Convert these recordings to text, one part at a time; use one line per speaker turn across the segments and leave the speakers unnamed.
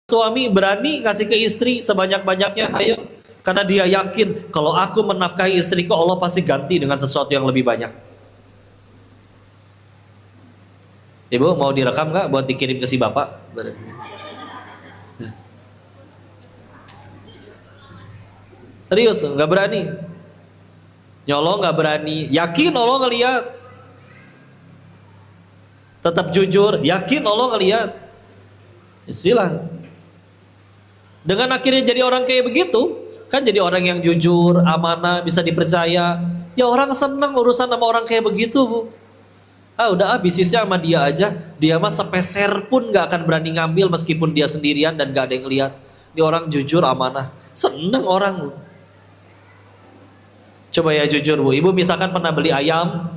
Suami berani kasih ke istri sebanyak-banyaknya, ayo. Karena dia yakin, kalau aku menafkahi istriku, Allah pasti ganti dengan sesuatu yang lebih banyak. Ibu mau direkam nggak buat dikirim ke si bapak? Serius, nggak berani. Nyolong nggak berani. Yakin Allah ngeliat. Tetap jujur, yakin Allah ngeliat. Istilah. Dengan akhirnya jadi orang kayak begitu, kan jadi orang yang jujur, amanah, bisa dipercaya. Ya orang senang urusan sama orang kayak begitu, Bu. Udah bisnisnya sama dia aja. Dia mah sepeser pun gak akan berani ngambil meskipun dia sendirian dan gak ada yang lihat. Dia orang jujur, amanah. Senang orang, Bu. Coba ya jujur, Bu. Ibu misalkan pernah beli ayam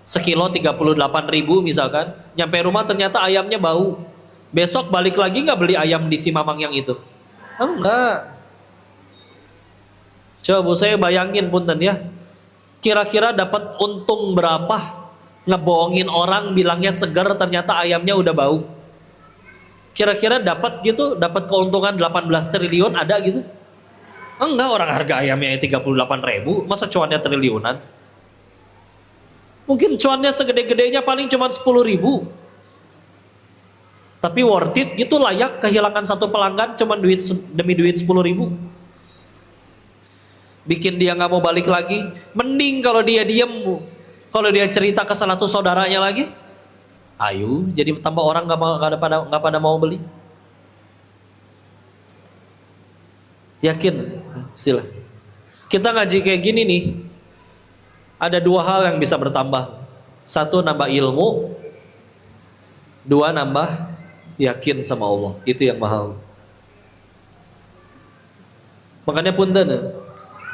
sekilo 38.000 misalkan. Nyampe rumah ternyata ayamnya bau. Besok balik lagi nggak beli ayam di si mamang yang itu? Enggak. Coba Bu, saya bayangin punten ya. Kira-kira dapat untung berapa? Ngebohongin orang bilangnya segar, ternyata ayamnya udah bau. Kira-kira dapat gitu, dapat keuntungan 18 triliun ada gitu? Enggak, orang harga ayamnya 38.000, masa cuannya triliunan? Mungkin cuannya segede-gedenya paling cuma 10.000. Tapi worth it gitu, layak kehilangan satu pelanggan cuma demi duit 10.000. Bikin dia nggak mau balik lagi. Mending kalau dia diem, kalau dia cerita ke salah satu saudaranya lagi, ayo jadi tambah orang nggak pada mau beli. Yakin? Sila. Kita ngaji kayak gini nih, ada dua hal yang bisa bertambah. Satu, nambah ilmu. Dua, nambah yakin sama Allah. Itu yang mahal. Makanya punten,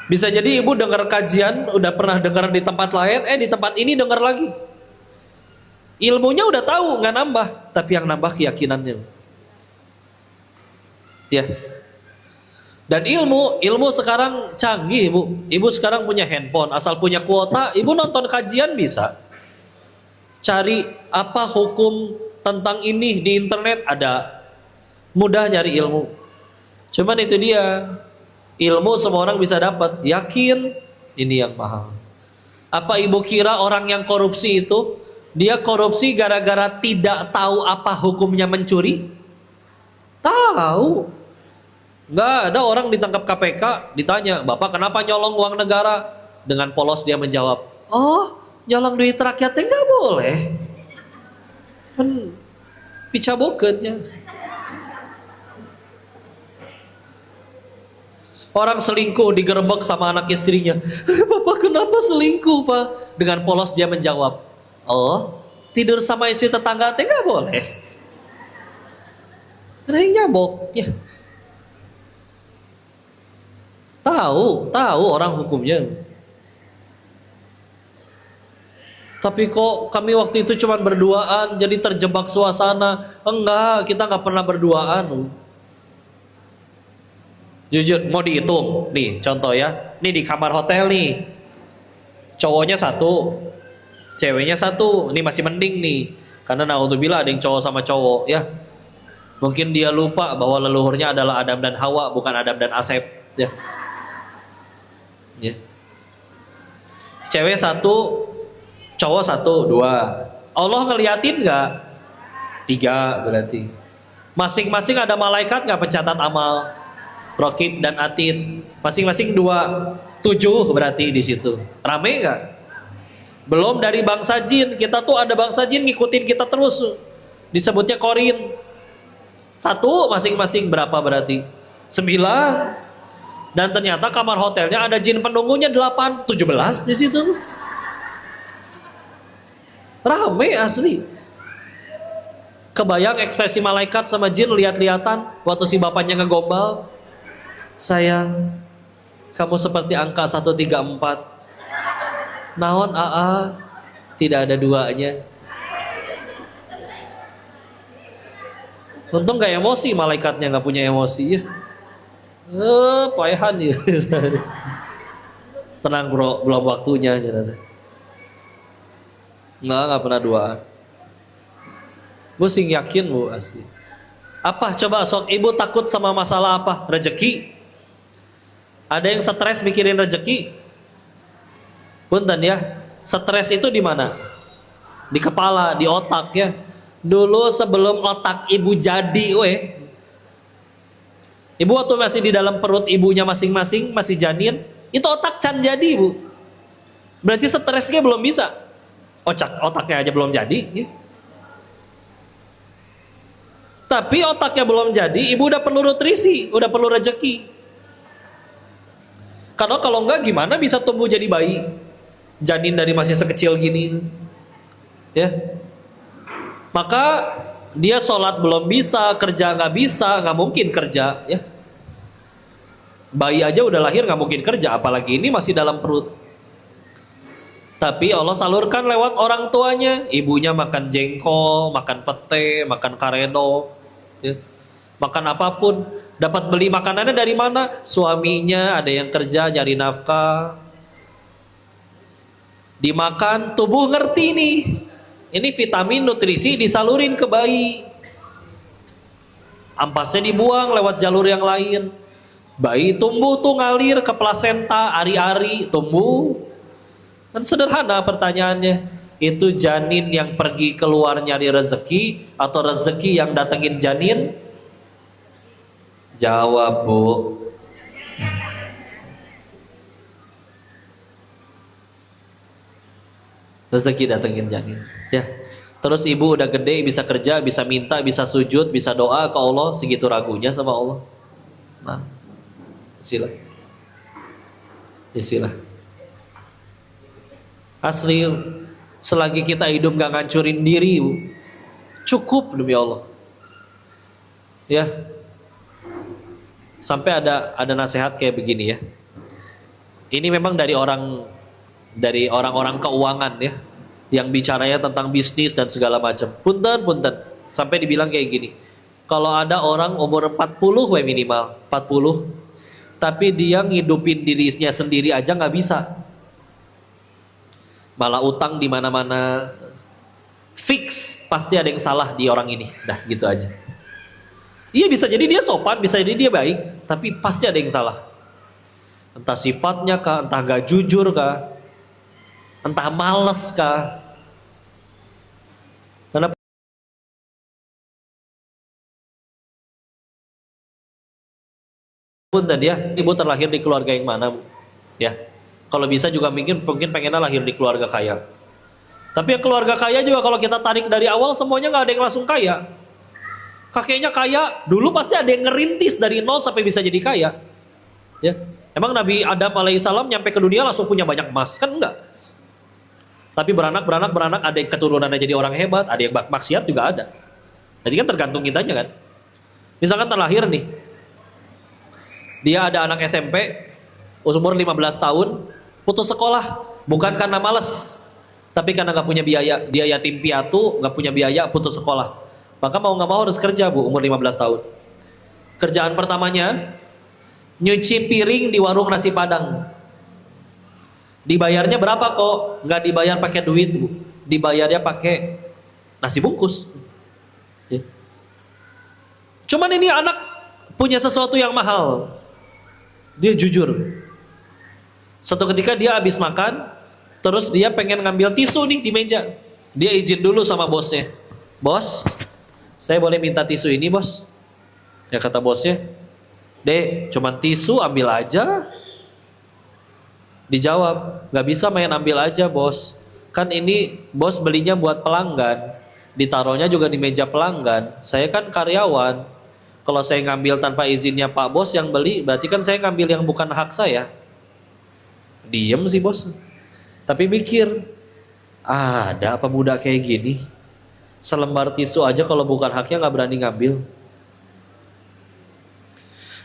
bisa jadi ibu dengar kajian udah pernah dengar di tempat lain, di tempat ini dengar lagi. Ilmunya udah tahu, nggak nambah, tapi yang nambah keyakinannya. Ya. Dan ilmu sekarang canggih, ibu. Ibu sekarang punya handphone, asal punya kuota, ibu nonton kajian bisa. Cari apa hukum tentang ini di internet ada. Mudah nyari ilmu. Cuman itu dia, ilmu semua orang bisa dapat. Yakin ini yang mahal. Apa ibu kira orang yang korupsi itu, dia korupsi gara-gara tidak tahu apa hukumnya mencuri? Tahu. Nggak ada orang ditangkap KPK, ditanya, "Bapak kenapa nyolong uang negara?" Dengan polos dia menjawab, "Oh, nyolong duit rakyatnya nggak boleh. Kan picaboketnya." Orang selingkuh digerebek sama anak istrinya. "Bapak kenapa selingkuh, Pak?" Dengan polos dia menjawab, "Oh, tidur sama istri tetangga teh nggak boleh. Karena yang nyabok." Ya. Tahu orang hukumnya. Tapi kok kami waktu itu cuma berduaan, jadi terjebak suasana. Enggak, kita nggak pernah berduaan. Jujur, mau dihitung. Nih, contoh ya. Nih di kamar hotel nih. Cowoknya satu, ceweknya satu. Ini masih mending nih. Karena naudzubillah ada yang cowok sama cowok ya. Mungkin dia lupa bahwa leluhurnya adalah Adam dan Hawa, bukan Adam dan Asep ya. Ya. Cewek satu, cowok satu, dua. Allah ngeliatin nggak? 3 berarti. Masing-masing ada malaikat nggak pencatat amal? Rokib dan Atid. Masing-masing 2. 7 berarti di situ. Rame nggak? Belum dari bangsa jin. Kita tuh ada bangsa jin ngikutin kita terus. Disebutnya korin. 1 masing-masing berapa berarti? 9. Dan ternyata kamar hotelnya ada jin penunggunya 8, 17 di situ. Rame asli. Kebayang ekspresi malaikat sama jin lihat-lihatan waktu si bapaknya ngegombal. "Sayang, kamu seperti angka 134. Naon AA? Tidak ada duanya." Untung gak emosi, malaikatnya gak punya emosi ya. Payahan ya. Tenang bro, belum waktunya. Nggak pernah duaan. Bu sing yakin bu asli. Apa coba sok ibu takut sama masalah apa? Rezeki. Ada yang stres mikirin rezeki. Punten ya. Stres itu di mana? Di kepala, di otak ya. Dulu sebelum otak ibu jadi, ibu waktu masih di dalam perut ibunya masing-masing, masih janin, itu otak can jadi ibu. Berarti stresnya belum bisa. Otaknya aja belum jadi. Ya. Tapi otaknya belum jadi, ibu udah perlu nutrisi, udah perlu rezeki. Karena kalau enggak gimana bisa tumbuh jadi bayi? Janin dari masih sekecil gini. Ya. Maka dia sholat belum bisa, kerja nggak bisa, nggak mungkin kerja, ya. Bayi aja udah lahir nggak mungkin kerja, apalagi ini masih dalam perut. Tapi Allah salurkan lewat orang tuanya, ibunya makan jengkol, makan pete, makan karedo, ya. Makan apapun, dapat beli makanannya dari mana? Suaminya ada yang kerja nyari nafkah, dimakan, tubuh ngerti nih. Ini vitamin nutrisi disalurin ke bayi. Ampasnya dibuang lewat jalur yang lain. Bayi tumbuh tuh ngalir ke plasenta, ari-ari tumbuh. Kan sederhana pertanyaannya. Itu janin yang pergi keluar nyari rezeki atau rezeki yang datengin janin? Jawab, Bu. Rezeki datengin janin, ya. Terus ibu udah gede, bisa kerja, bisa minta, bisa sujud, bisa doa ke Allah, segitu ragunya sama Allah. Nah, sila, asli, selagi kita hidup gak ngancurin diri, cukup demi Allah. Ya, sampai ada nasihat kayak begini ya. Ini memang dari orang-orang keuangan ya, yang bicaranya tentang bisnis dan segala macam. Punten, sampai dibilang kayak gini. Kalau ada orang umur 40 minimal, 40, tapi dia ngidupin dirinya sendiri aja nggak bisa. Malah utang di mana-mana. Fix pasti ada yang salah di orang ini. Dah gitu aja. Iya, bisa jadi dia sopan, bisa jadi dia baik, tapi pasti ada yang salah. Entah sifatnya kah, entah gak jujur kah, entah males kah. Karena pun tadi ya, ibu terlahir di keluarga yang mana, ya. Kalau bisa juga mungkin pengennya lahir di keluarga kaya. Tapi yang keluarga kaya juga kalau kita tarik dari awal semuanya nggak ada yang langsung kaya. Kakeknya kaya, dulu pasti ada yang ngerintis dari nol sampai bisa jadi kaya. Ya, emang Nabi Adam alaihissalam nyampe ke dunia langsung punya banyak emas, kan enggak? Tapi beranak, ada yang keturunannya jadi orang hebat, ada yang maksiat juga ada. Jadi kan tergantung kitanya kan. Misalkan terlahir nih, dia ada anak SMP, umur 15 tahun, putus sekolah, bukan karena males, tapi karena nggak punya biaya. Dia yatim piatu, nggak punya biaya, putus sekolah. Maka mau nggak mau harus kerja, Bu, umur 15 tahun. Kerjaan pertamanya, nyuci piring di warung nasi Padang. Dibayarnya berapa kok? Nggak dibayar pakai duit, Bu. Dibayarnya pakai nasi bungkus. Ya. Cuman ini anak punya sesuatu yang mahal. Dia jujur. Suatu ketika dia habis makan, terus dia pengen ngambil tisu nih di meja. Dia izin dulu sama bosnya. Bos, saya boleh minta tisu ini, bos? Ya kata bosnya, Dek, cuman tisu ambil aja. Dijawab, nggak bisa main ambil aja, bos. Kan ini bos belinya buat pelanggan, ditaruhnya juga di meja pelanggan. Saya kan karyawan. Kalau saya ngambil tanpa izinnya Pak Bos yang beli, berarti kan saya ngambil yang bukan hak saya. Diem sih bos. Tapi mikir, ada apa budak kayak gini? Selembar tisu aja kalau bukan haknya nggak berani ngambil.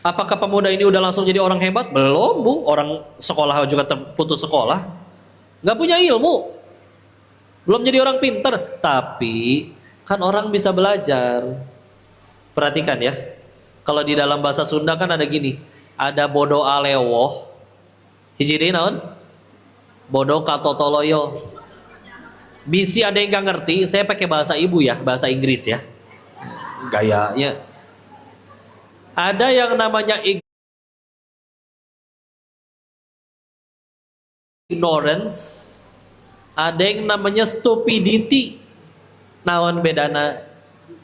Apakah pemuda ini udah langsung jadi orang hebat? Belum, Bu. Orang sekolah juga putus sekolah. Nggak punya ilmu. Belum jadi orang pinter. Tapi kan orang bisa belajar. Perhatikan ya. Kalau di dalam bahasa Sunda kan ada gini. Ada bodo alewoh. Hiji deui naon? Bodo katotoloyo. Bisi ada yang gak ngerti. Saya pakai bahasa ibu ya. Bahasa Inggris ya. Gayanya. Ada yang namanya ignorance, ada yang namanya stupidity. Naon bedana?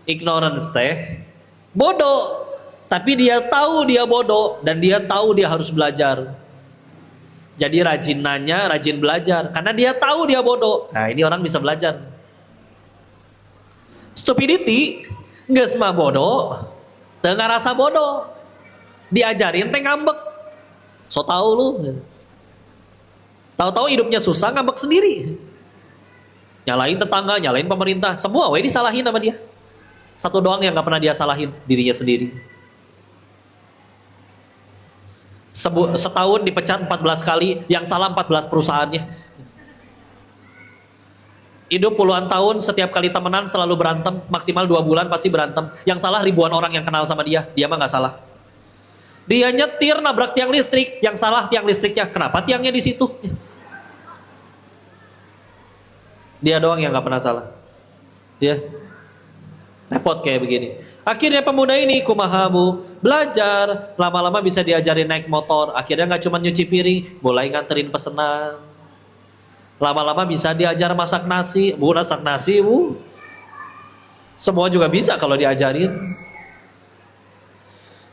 Ignorance teh bodoh, tapi dia tahu dia bodoh dan dia tahu dia harus belajar. Jadi rajin nanya, rajin belajar karena dia tahu dia bodoh. Nah, ini orang bisa belajar. Stupidity nggak semua bodoh, tengah rasa bodoh, diajarin teh ngambek, so tahu lu. Tahu-tahu hidupnya susah, ngambek sendiri. Nyalain tetangga, nyalain pemerintah, semua we disalahin sama dia. Satu doang yang gak pernah dia salahin, dirinya sendiri. Setahun dipecat 14 kali, yang salah 14 perusahaannya. Hidup puluhan tahun, setiap kali temenan selalu berantem, maksimal 2 bulan pasti berantem. Yang salah ribuan orang yang kenal sama dia mah gak salah. Dia nyetir nabrak tiang listrik, yang salah tiang listriknya, kenapa tiangnya di situ? Dia doang yang gak pernah salah. Ya, repot kayak begini. Akhirnya pemuda ini kumahamu belajar, lama-lama bisa diajarin naik motor. Akhirnya gak cuma nyuci piring, mulai nganterin pesenan. Lama-lama bisa diajar masak nasi, masak nasi, semua juga bisa kalau diajarin.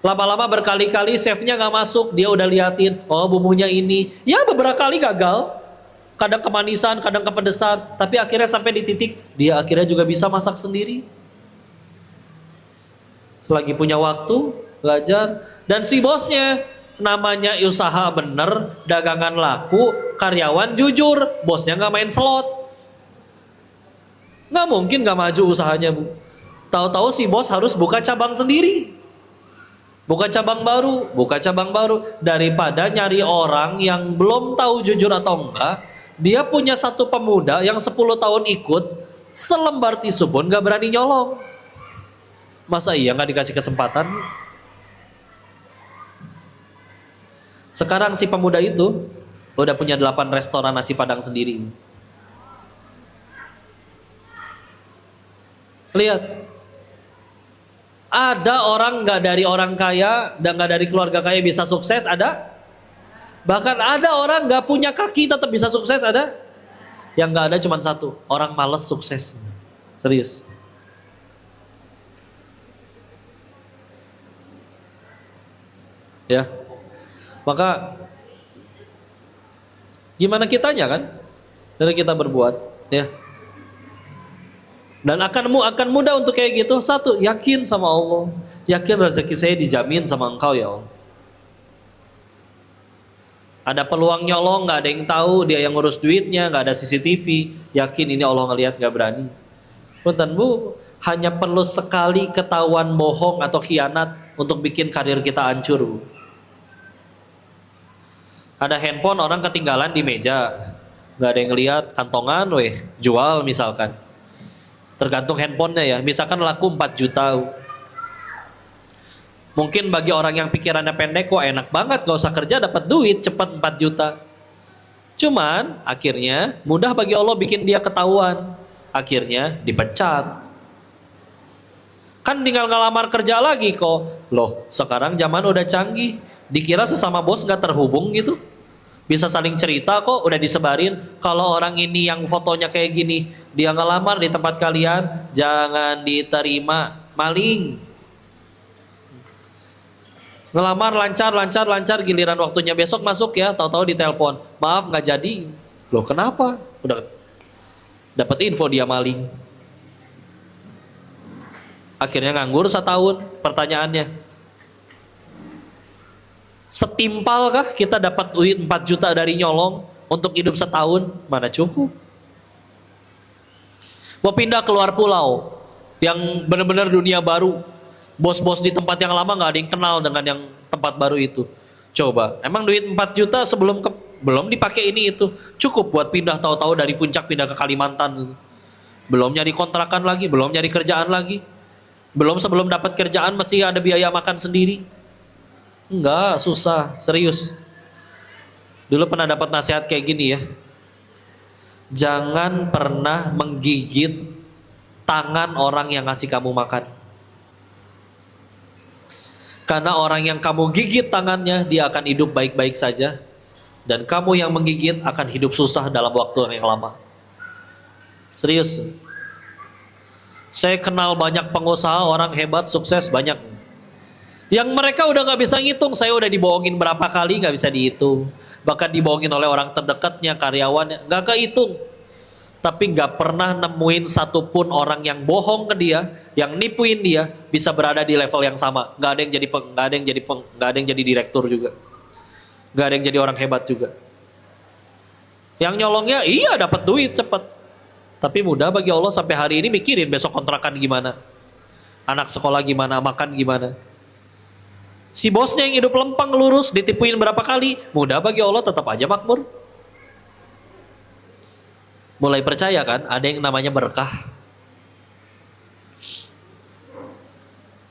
Lama-lama berkali-kali chefnya gak masuk, dia udah liatin, oh bumbunya ini. Ya beberapa kali gagal. Kadang kemanisan, kadang kepedesan, tapi akhirnya sampai di titik dia akhirnya juga bisa masak sendiri. Selagi punya waktu, belajar. Dan si bosnya namanya usaha bener, dagangan laku, karyawan jujur, bosnya nggak main slot. Nggak mungkin nggak maju usahanya, Bu. Tahu-tahu si bos harus buka cabang sendiri. Buka cabang baru daripada nyari orang yang belum tahu jujur atau enggak. Dia punya satu pemuda yang 10 tahun ikut, selembar tisu pun gak berani nyolong. Masa iya gak dikasih kesempatan? Sekarang si pemuda itu udah punya 8 restoran nasi padang sendiri. Lihat, ada orang gak dari orang kaya dan gak dari keluarga kaya bisa sukses, ada? Bahkan ada orang gak punya kaki tetap bisa sukses, ada? Yang gak ada cuma satu, orang males sukses. Serius. Ya. Maka gimana kitanya kan? Dari kita berbuat, ya. Dan akan mudah untuk kayak gitu. Satu, yakin sama Allah. Yakin rezeki saya dijamin sama Engkau ya Allah. Ada peluang nyolong, nggak ada yang tahu, dia yang ngurus duitnya, nggak ada CCTV, yakin ini Allah ngelihat, nggak berani. Punten Bu, hanya perlu sekali ketahuan bohong atau khianat untuk bikin karir kita hancur, Bu. Ada handphone orang ketinggalan di meja, nggak ada yang ngelihat, kantongan, jual misalkan. Tergantung handphonenya ya, misalkan laku 4 juta. Mungkin bagi orang yang pikirannya pendek, kok enak banget, gak usah kerja dapat duit cepat 4 juta. Cuman akhirnya mudah bagi Allah bikin dia ketahuan. Akhirnya dipecat. Kan tinggal ngelamar kerja lagi kok. Loh, sekarang zaman udah canggih. Dikira sesama bos gak terhubung gitu. Bisa saling cerita kok, udah disebarin. Kalau orang ini yang fotonya kayak gini, dia ngelamar di tempat kalian, jangan diterima, maling. Ngelamar lancar, giliran waktunya besok masuk ya, tahu-tahu ditelepon, maaf nggak jadi. Loh kenapa? Udah dapat info dia maling. Akhirnya nganggur 1 tahun. Pertanyaannya, setimpalkah kita dapat duit 4 juta dari nyolong untuk hidup 1 tahun? Mana cukup. Mau pindah keluar pulau yang benar-benar dunia baru. Bos-bos di tempat yang lama gak ada yang kenal dengan yang tempat baru itu. Coba, emang duit 4 juta belum dipakai ini itu. Cukup buat pindah, tahu-tahu dari Puncak pindah ke Kalimantan. Belum nyari kontrakan lagi, belum nyari kerjaan lagi. Sebelum dapat kerjaan mesti ada biaya makan sendiri. Enggak, susah, serius. Dulu pernah dapat nasihat kayak gini ya. Jangan pernah menggigit tangan orang yang ngasih kamu makan. Karena orang yang kamu gigit tangannya, dia akan hidup baik-baik saja. Dan kamu yang menggigit akan hidup susah dalam waktu yang lama. Serius. Saya kenal banyak pengusaha, orang hebat, sukses, banyak. Yang mereka udah gak bisa ngitung, saya udah dibohongin berapa kali gak bisa dihitung. Bahkan dibohongin oleh orang terdekatnya, karyawannya, gak kehitung. Tapi gak pernah nemuin satupun orang yang bohong ke dia, yang nipuin dia, bisa berada di level yang sama. Gak ada yang jadi gak ada yang jadi direktur juga. Gak ada yang jadi orang hebat juga. Yang nyolongnya iya dapat duit cepet, tapi mudah bagi Allah sampai hari ini mikirin besok kontrakan gimana, anak sekolah gimana, makan gimana. Si bosnya yang hidup lempeng lurus ditipuin berapa kali, mudah bagi Allah tetap aja makmur. Mulai percaya kan ada yang namanya berkah.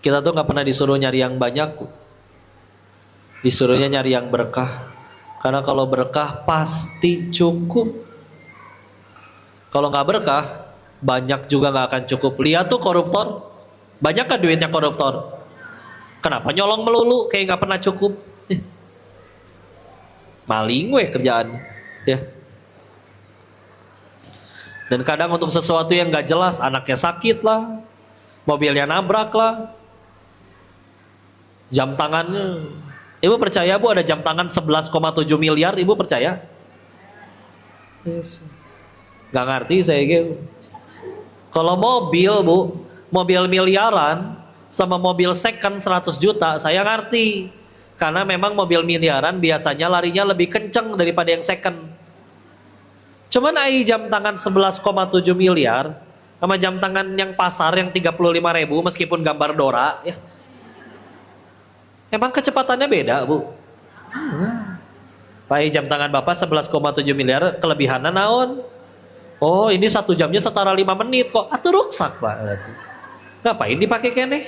Kita tuh nggak pernah disuruh nyari yang banyak, disuruhnya nyari yang berkah. Karena kalau berkah pasti cukup. Kalau nggak berkah, banyak juga nggak akan cukup. Lihat tuh koruptor, banyak kan duitnya koruptor? Kenapa nyolong melulu kayak nggak pernah cukup? Maling weh kerjaannya, ya. Dan kadang untuk sesuatu yang nggak jelas, anaknya sakit lah, mobilnya nabrak lah, jam tangannya. Ibu percaya bu ada jam tangan 11,7 miliar? Ibu percaya? Yes. Gak ngerti saya gitu. Kalau mobil bu, mobil miliaran sama mobil second 100 juta saya ngerti. Karena memang mobil miliaran biasanya larinya lebih kenceng daripada yang second. Cuman jam tangan 11,7 miliar sama jam tangan yang pasar yang 35.000 meskipun gambar Dora ya. Emang kecepatannya beda bu. Pak jam tangan bapak 11,7 miliar kelebihannya naon? Oh ini 1 jamnya setara 5 menit kok. Atuh ruksak pak. Ngapain dipakai keneh?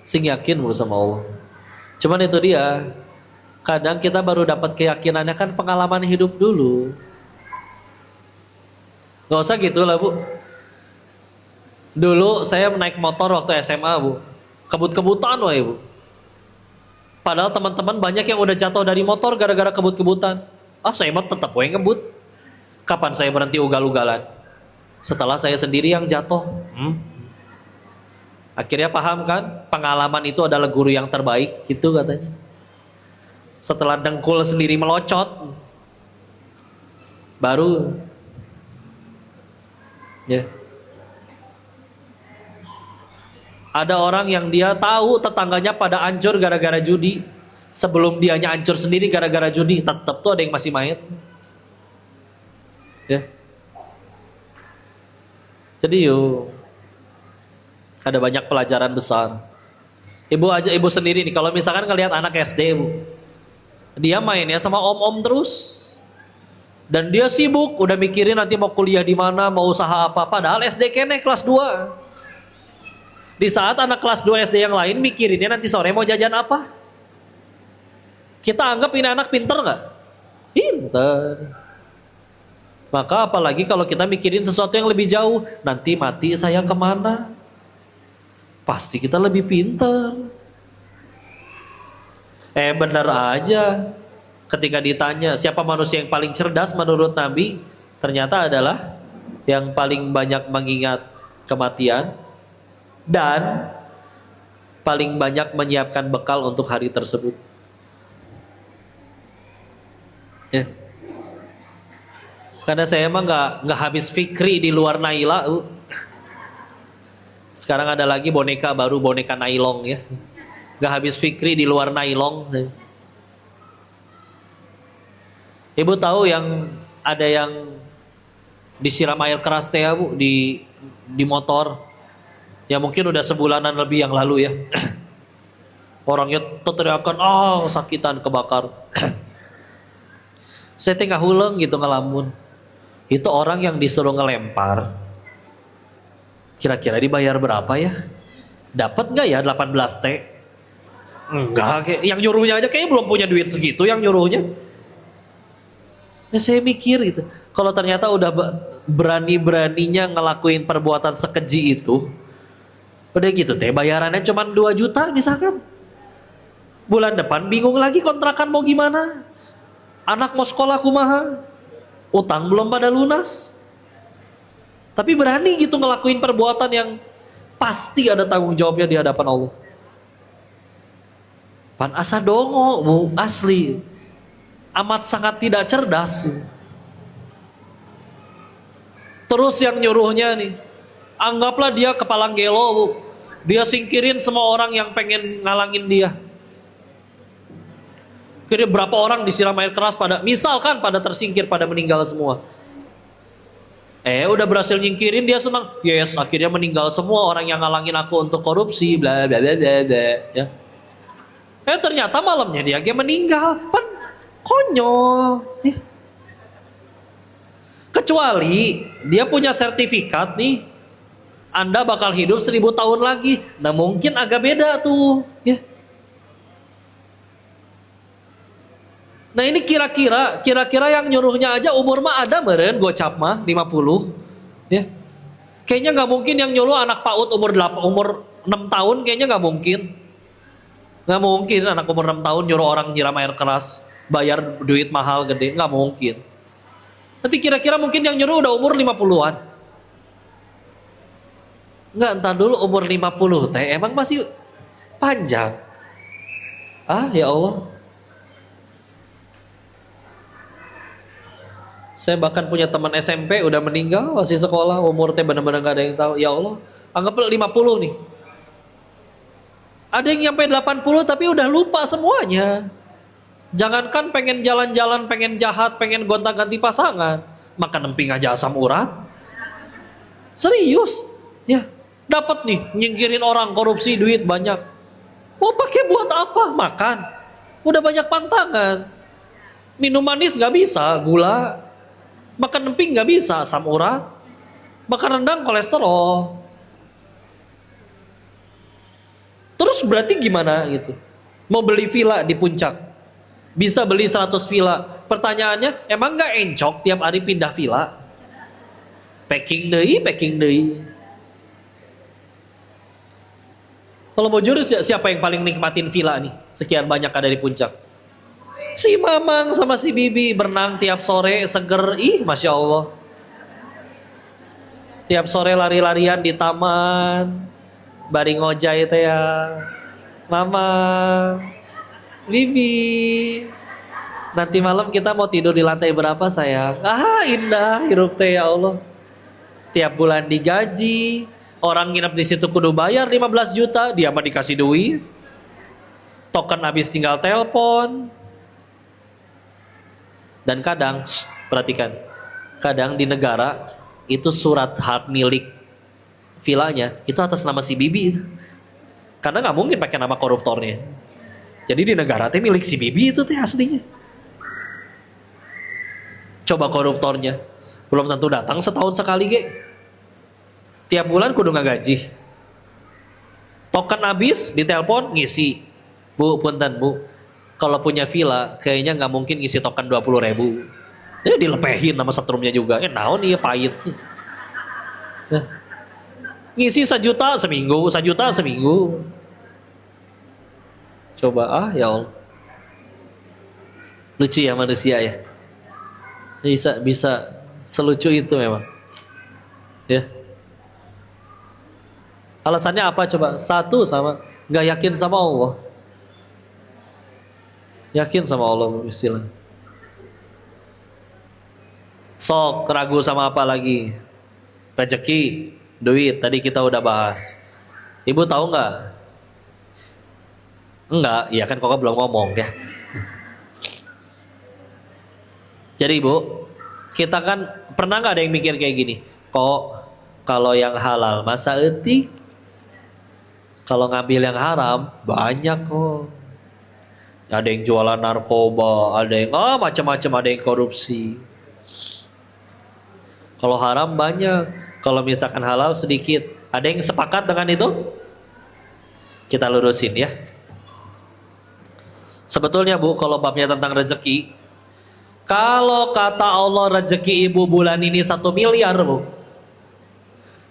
Sing yakin bu sama Allah. Cuman itu dia. Kadang kita baru dapat keyakinannya kan pengalaman hidup dulu. Gak usah gitu lah bu. Dulu saya naik motor waktu SMA bu. Kebut-kebutan wah ibu. Padahal teman-teman banyak yang udah jatuh dari motor gara-gara kebut-kebutan. Saya mah tetap gue ngebut. Kapan saya berhenti ugal-ugalan? Setelah saya sendiri yang jatuh. Akhirnya paham kan? Pengalaman itu adalah guru yang terbaik. Gitu katanya. Setelah dengkul sendiri melocot, baru ya. Ada orang yang dia tahu tetangganya pada hancur gara-gara judi. Sebelum dianya hancur sendiri gara-gara judi, tetap tuh ada yang masih main. Ya. Jadi yuk, ada banyak pelajaran besar. Ibu sendiri nih, kalau misalkan ngelihat anak SD bu, dia mainnya sama om-om terus. Dan dia sibuk, udah mikirin nanti mau kuliah di mana, mau usaha apa. Padahal SD kene kelas 2. Di saat anak kelas 2 SD yang lain mikirinnya nanti sore mau jajan apa. Kita anggap ini anak pinter gak? Pinter. Maka apalagi kalau kita mikirin sesuatu yang lebih jauh. Nanti mati saya kemana? Pasti kita lebih pinter. Benar aja. Ketika ditanya siapa manusia yang paling cerdas menurut Nabi, ternyata adalah yang paling banyak mengingat kematian dan paling banyak menyiapkan bekal untuk hari tersebut. Ya. Karena saya emang nggak habis fikri di luar Naila. Sekarang ada lagi boneka baru, boneka Nailong ya. Nggak habis fikri di luar Nailong. Ibu tahu yang ada yang disiram air keras teh bu di motor. Ya mungkin udah sebulanan lebih yang lalu ya. Orangnya teriakan, sakitan kebakar. Saya tengah huleng gitu ngelamun. Itu orang yang disuruh ngelempar. Kira-kira dibayar berapa ya? Dapat nggak ya 18 T? Enggak, yang nyuruhnya aja kayaknya belum punya duit segitu yang nyuruhnya. Ya saya mikir gitu, kalau ternyata udah berani-beraninya ngelakuin perbuatan sekeji itu, Udah gitu teh bayarannya cuma 2 juta misalkan. Bulan depan bingung lagi kontrakan mau gimana. Anak mau sekolah kumaha. Utang belum pada lunas. Tapi berani gitu ngelakuin perbuatan yang pasti ada tanggung jawabnya di hadapan Allah. Pan asa dongo bu, asli. Amat sangat tidak cerdas. Terus yang nyuruhnya nih, anggaplah dia kepala gelo bu. Dia singkirin semua orang yang pengen ngalangin dia. Kira berapa orang disiram air keras misalkan pada tersingkir, pada meninggal semua. Udah berhasil nyingkirin, dia senang. Yes, akhirnya meninggal semua orang yang ngalangin aku untuk korupsi, bla bla bla bla bla. Ya. Ternyata malamnya dia meninggal. Kan konyol. Kecuali dia punya sertifikat nih, Anda bakal hidup 1000 tahun lagi. Nah mungkin agak beda tuh. Ya. Nah ini kira-kira yang nyuruhnya aja umur mah ada meren gocap mah 50. Ya. Kayaknya nggak mungkin yang nyuruh anak PAUD umur 6 tahun, kayaknya nggak mungkin. Nggak mungkin anak umur 6 tahun nyuruh orang nyiram air keras, bayar duit mahal gede, nggak mungkin. Nanti kira-kira mungkin yang nyuruh udah umur 50-an. Nggak, entar dulu umur 50 teh emang masih panjang. Ya Allah. Saya bahkan punya teman SMP udah meninggal masih sekolah, umur teh benar-benar gak ada yang tahu. Ya Allah, anggaplah 50 nih. Ada yang nyampe 80 tapi udah lupa semuanya. Jangankan pengen jalan-jalan, pengen jahat, pengen gonta-ganti pasangan, makan emping aja asam urat. Serius? Ya, dapat nih nyingkirin orang, korupsi duit banyak. Mau pakai buat apa? Makan. Udah banyak pantangan. Minum manis gak bisa, gula. Makan emping gak bisa, asam urat. Makan rendang kolesterol. Terus berarti gimana gitu? Mau beli villa di puncak, bisa beli 100 villa. Pertanyaannya, emang gak encok tiap hari pindah villa? Packing deui. Kalau mau jujur, siapa yang paling nikmatin villa nih? Sekian banyak ada di puncak. Si Mamang sama si Bibi berenang tiap sore, seger. Masya Allah. Tiap sore lari-larian di taman, bari ngojay teh ya. Mamang, Bibi, nanti malam kita mau tidur di lantai berapa sayang? Indah hirup teh ya Allah. Tiap bulan digaji, orang nginep di situ kudu bayar 15 juta, dia mah dikasih duit. Token habis tinggal telepon. Dan kadang, perhatikan, kadang di negara itu surat hak milik villanya itu atas nama si Bibi. Karena nggak mungkin pakai nama koruptornya. Jadi di negara teh milik si Bibi itu teh aslinya. Coba koruptornya belum tentu datang setahun sekali ge. Tiap bulan kudu gaji. Token habis ditelepon ngisi. Bu, punten bu, kalau punya villa kayaknya nggak mungkin ngisi token 20.000. Jadi dilepehin nama setrumnya juga. Naon iya pahit. Ngisi 1 juta seminggu, 1 juta seminggu. Coba ya Allah. Lucu ya manusia ya. Bisa selucu itu memang. Ya. Alasannya apa coba? Satu, sama nggak yakin sama Allah. Yakin sama Allah istilah. Sok ragu sama apa lagi? Rezeki, duit, tadi kita udah bahas. Ibu tahu nggak? Enggak, ya kan kok belum ngomong ya. Jadi ibu, kita kan pernah nggak ada yang mikir kayak gini? Kok kalau yang halal masa etik? Kalau ngambil yang haram banyak kok. Ada yang jualan narkoba, ada yang macam-macam, ada yang korupsi. Kalau haram banyak, kalau misalkan halal sedikit. Ada yang sepakat dengan itu? Kita lurusin ya. Sebetulnya bu, kalau babnya tentang rezeki, kalau kata Allah rezeki ibu bulan ini 1 miliar bu,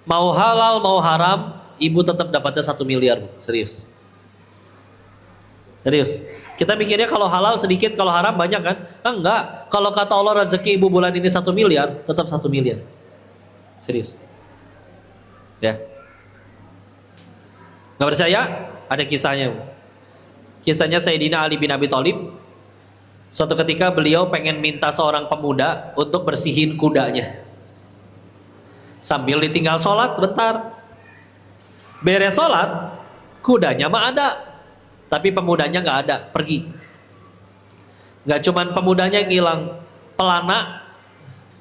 mau halal mau haram, ibu tetap dapatnya 1 miliar, Bu. Serius. Serius. Kita mikirnya kalau halal sedikit, kalau haram banyak kan? Enggak. Kalau kata Allah rezeki ibu bulan ini 1 miliar, tetap 1 miliar. Serius. Ya. Gak percaya? Ada kisahnya. Kisahnya Sayyidina Ali bin Abi Thalib. Suatu ketika beliau pengen minta seorang pemuda untuk bersihin kudanya. Sambil ditinggal sholat bentar. Beres sholat, kudanya mah ada. Tapi pemudanya gak ada, pergi. Gak cuman pemudanya yang hilang, pelana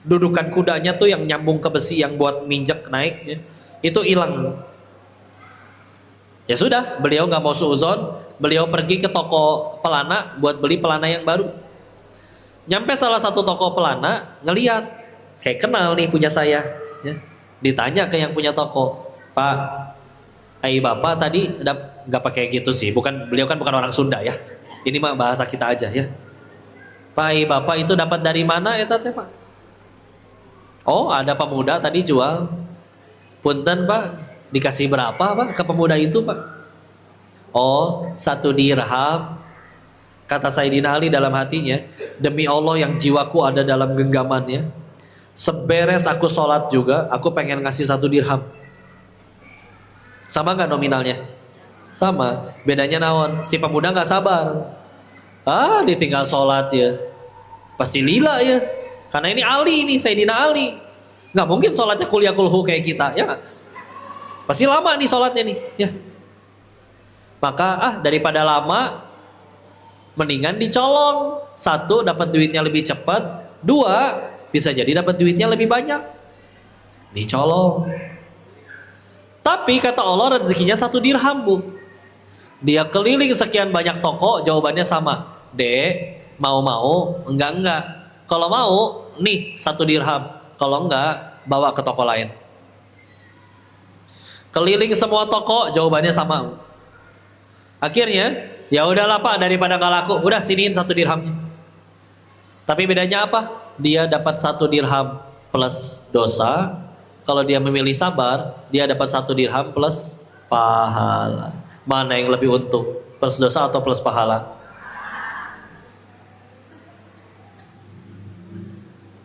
dudukan kudanya tuh yang nyambung ke besi yang buat minjek naik ya, itu hilang. Ya sudah, beliau gak mau suuzon, beliau pergi ke toko pelana buat beli pelana yang baru. Nyampe salah satu toko pelana, ngeliat kayak kenal nih punya saya ya. Ditanya ke yang punya toko, Pak, bapak tadi nggak pakai gitu sih, beliau kan bukan orang Sunda ya, ini mah bahasa kita aja ya. Pak, bapak itu dapat dari mana ya teh Pak? Oh, ada pemuda tadi jual. Punten Pak, dikasih berapa Pak ke pemuda itu Pak? Oh, 1 dirham. Kata Sayyidina Ali dalam hatinya, demi Allah yang jiwaku ada dalam genggamannya, seberes aku sholat juga, aku pengen ngasih 1 dirham. Sama gak nominalnya? Sama. Bedanya naon? Si pemuda gak sabar. Ditinggal sholat ya. Pasti lila ya. Karena ini Ali nih, Sayyidina Ali. Gak mungkin sholatnya kuliah kulhu kayak kita, ya gak? Pasti lama nih sholatnya nih, ya. Maka daripada lama, mendingan dicolong. 1, dapat duitnya lebih cepat. 2, bisa jadi dapat duitnya lebih banyak. Dicolong. Tapi kata Allah rezekinya 1 dirham Bu. Dia keliling sekian banyak toko, jawabannya sama. Dek, mau? Enggak. Kalau mau, nih 1 dirham. Kalau enggak, bawa ke toko lain. Keliling semua toko, jawabannya sama. Akhirnya, ya udahlah Pak, daripada nggak laku, udah siniin 1 dirhamnya. Tapi bedanya apa? Dia dapat 1 dirham plus dosa. Kalau dia memilih sabar, dia dapat 1 dirham plus pahala. Mana yang lebih untung? Plus dosa atau plus pahala?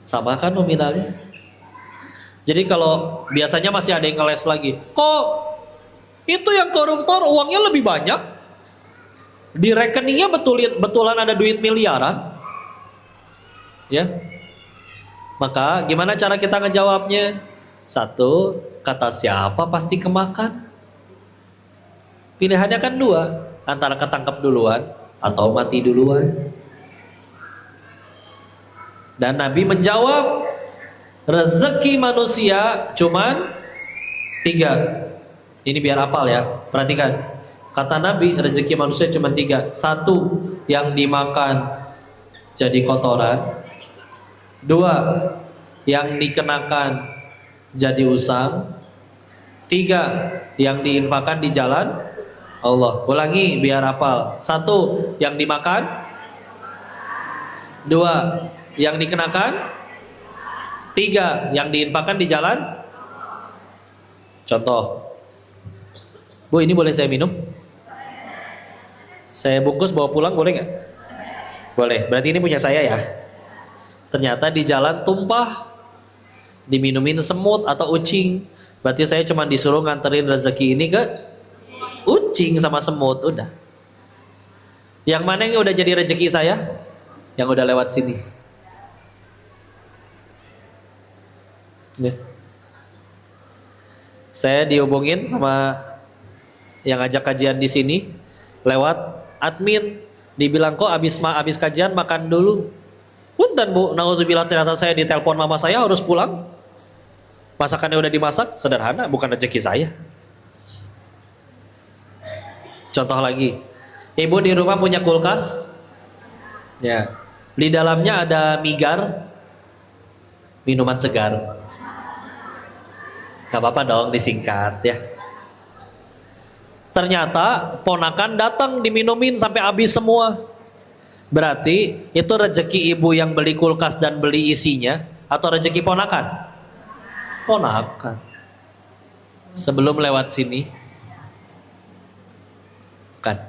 Sama kan nominalnya? Jadi kalau biasanya masih ada yang ngeles lagi. Kok itu yang koruptor uangnya lebih banyak? Di rekeningnya betulan ada duit miliaran. Ya. Maka gimana cara kita ngejawabnya? 1, kata siapa pasti kemakan. Pilihannya kan 2, antara ketangkep duluan atau mati duluan. Dan Nabi menjawab, rezeki manusia cuman 3. Ini biar hafal ya, perhatikan. Kata Nabi, rezeki manusia cuma 3. 1, yang dimakan jadi kotoran. 2, yang dikenakan jadi usang. 3, yang diinfakkan di jalan Allah. Ulangi biar hafal. 1, yang dimakan. 2, yang dikenakan. 3, yang diinfakkan di jalan. Contoh, Bu, ini boleh saya minum? Saya bungkus bawa pulang boleh nggak? Boleh. Berarti ini punya saya ya. Ternyata di jalan tumpah, diminumin semut atau ucing. Berarti saya cuma disuruh nganterin rezeki ini ke ucing sama semut. Udah. Yang mana yang udah jadi rezeki saya? Yang udah lewat sini. Ya. Saya dihubungin sama yang ngajak kajian di sini lewat admin, dibilang kok abis kajian makan dulu. Punten Bu, nauzubillah, ternyata saya ditelepon mama saya harus pulang. Masakannya udah dimasak, sederhana, bukan rezeki saya. Contoh lagi, ibu di rumah punya kulkas, ya, di dalamnya ada migar, minuman segar. Gak apa-apa dong disingkat ya. Ternyata ponakan datang diminumin sampai habis semua. Berarti itu rezeki ibu yang beli kulkas dan beli isinya, atau rezeki ponakan? Ponakan. Sebelum lewat sini, Kan.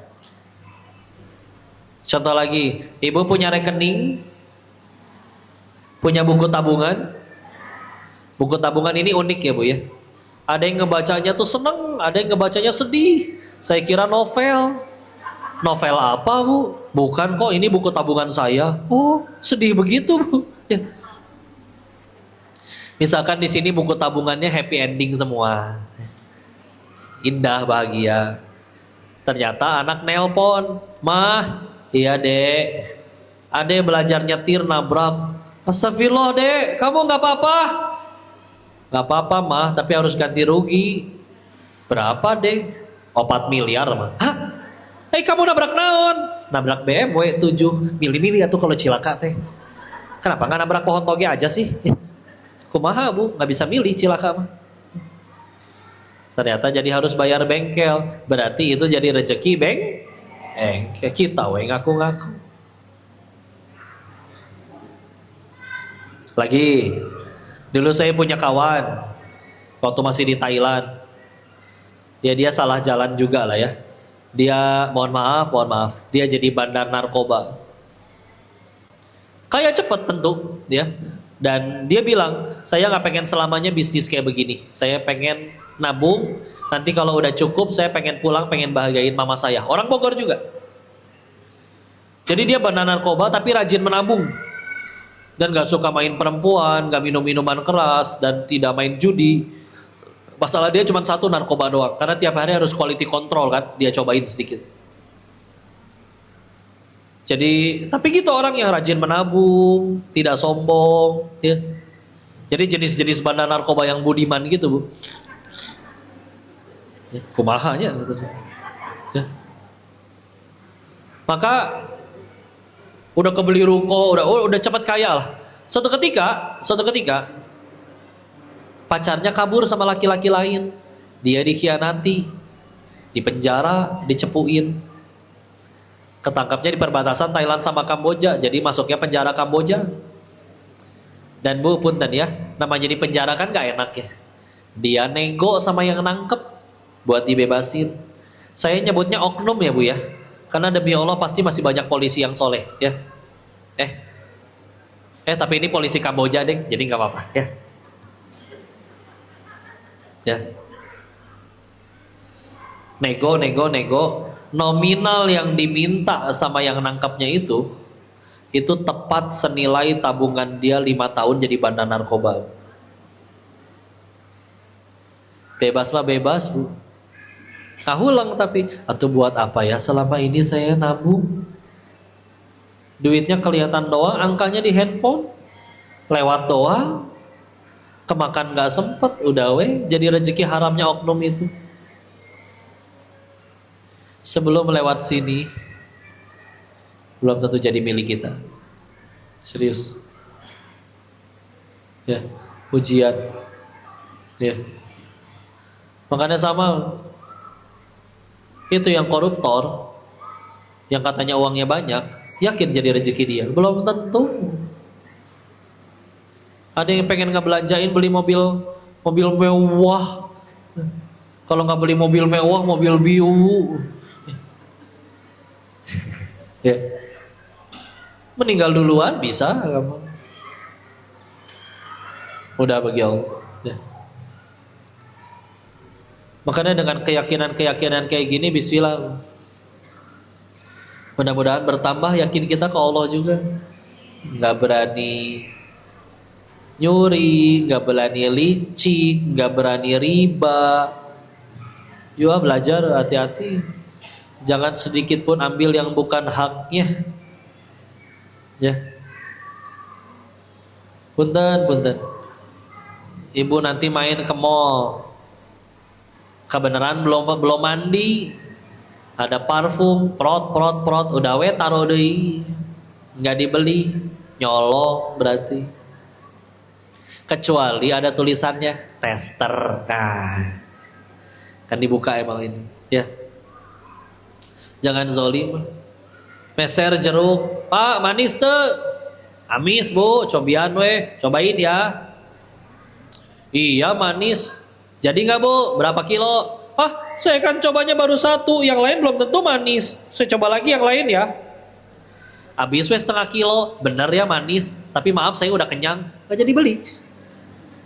Contoh lagi, ibu punya rekening, punya buku tabungan. Buku tabungan ini unik ya Bu ya. Ada yang ngebacanya tuh seneng, ada yang ngebacanya sedih. Saya kira novel. Novel apa Bu? Bukan kok, ini buku tabungan saya. Oh, sedih begitu Bu. Ya. Misalkan di sini buku tabungannya happy ending semua. Indah, bahagia. Ternyata anak nelpon, "Mah, iya Dek. Adek belajar nyetir nabrak." "Astagfirullah Dek, kamu nggak apa-apa?" "Nggak apa-apa Mah, tapi harus ganti rugi." "Berapa Dek?" "4 miliar Mah." "Hah? Kamu nabrak naon?" "Nabrak BMW 7 mili-mili atuh kalau cilaka teh." "Kenapa nggak nabrak pohon toge aja sih?" "Kumaha Bu, nggak bisa milih cilaka mah." Ternyata jadi harus bayar bengkel. Berarti itu jadi rezeki bengkel. Kita we ngaku-ngaku. Lagi, dulu saya punya kawan waktu masih di Thailand. Ya dia salah jalan juga lah ya. Dia mohon maaf, dia jadi bandar narkoba. Kayak cepet tentu ya. Dan dia bilang, "Saya nggak pengen selamanya bisnis kayak begini. Saya pengen nabung. Nanti kalau udah cukup, saya pengen pulang, pengen bahagiain mama saya." Orang Bogor juga. Jadi dia bandar narkoba tapi rajin menabung. Dan gak suka main perempuan, gak minum minuman keras, dan tidak main judi. Masalah dia cuma satu, narkoba doang. Karena tiap hari harus quality control kan, dia cobain sedikit. Jadi, tapi gitu orang yang rajin menabung, tidak sombong, ya. Jadi jenis-jenis bandar narkoba yang budiman gitu Bu. Ya, kumahanya gitu. Ya. Maka udah kebeli ruko, udah cepat kaya lah. Suatu ketika pacarnya kabur sama laki-laki lain. Dia dikhianati, dipenjara, dicepuin. Ketangkapnya di perbatasan Thailand sama Kamboja, jadi masuknya penjara Kamboja. Dan Bu punten ya, namanya di penjara kan gak enak ya. Dia nego sama yang nangkep buat dibebasin. Saya nyebutnya oknum ya Bu ya. Karena demi Allah pasti masih banyak polisi yang soleh ya. Tapi ini polisi Kamboja deh, jadi nggak apa-apa ya. Ya. Nego. Nominal yang diminta sama yang nangkapnya itu tepat senilai tabungan dia 5 tahun jadi bandar narkoba. Bebas mah bebas Bu. Kahulang tapi, atau buat apa ya selama ini saya nabung? Duitnya kelihatan doang, angkanya di handphone, lewat doang, kemakan gak sempet, udah weh, jadi rezeki haramnya oknum itu. Sebelum lewat sini, belum tentu jadi milik kita. Serius. Ya, ujian. Ya. Makanya sama. Itu yang koruptor, yang katanya uangnya banyak, yakin jadi rezeki dia? Belum tentu. Ada yang pengen ngebelanjain beli mobil mewah. Kalau nggak beli mobil mewah, mobil biu. Ya. Meninggal duluan bisa. Udah bagi Allah. Ya. Makanya dengan keyakinan kayak gini, bismillah. Mudah-mudahan bertambah yakin kita ke Allah juga. Gak berani nyuri, gak berani licik, gak berani riba. Juga belajar hati-hati. Jangan sedikit pun ambil yang bukan haknya. Ya. Punten. Ibu nanti main ke mall. Kebenaran belum mandi, ada parfum, prot, udah we taruh deui, nggak dibeli, nyolong berarti. Kecuali ada tulisannya tester, nah kan dibuka emang ini, ya. Jangan zolim. Meser jeruk, "Pak manis tuh?" "Amis Bu, cobain ya." "Iya manis. Jadi nggak Bu? Berapa kilo?" Ah, saya kan cobanya baru satu, yang lain belum tentu manis. Saya coba lagi yang lain ya. Habis wes setengah kilo, bener ya manis, tapi maaf saya udah kenyang, gak jadi beli.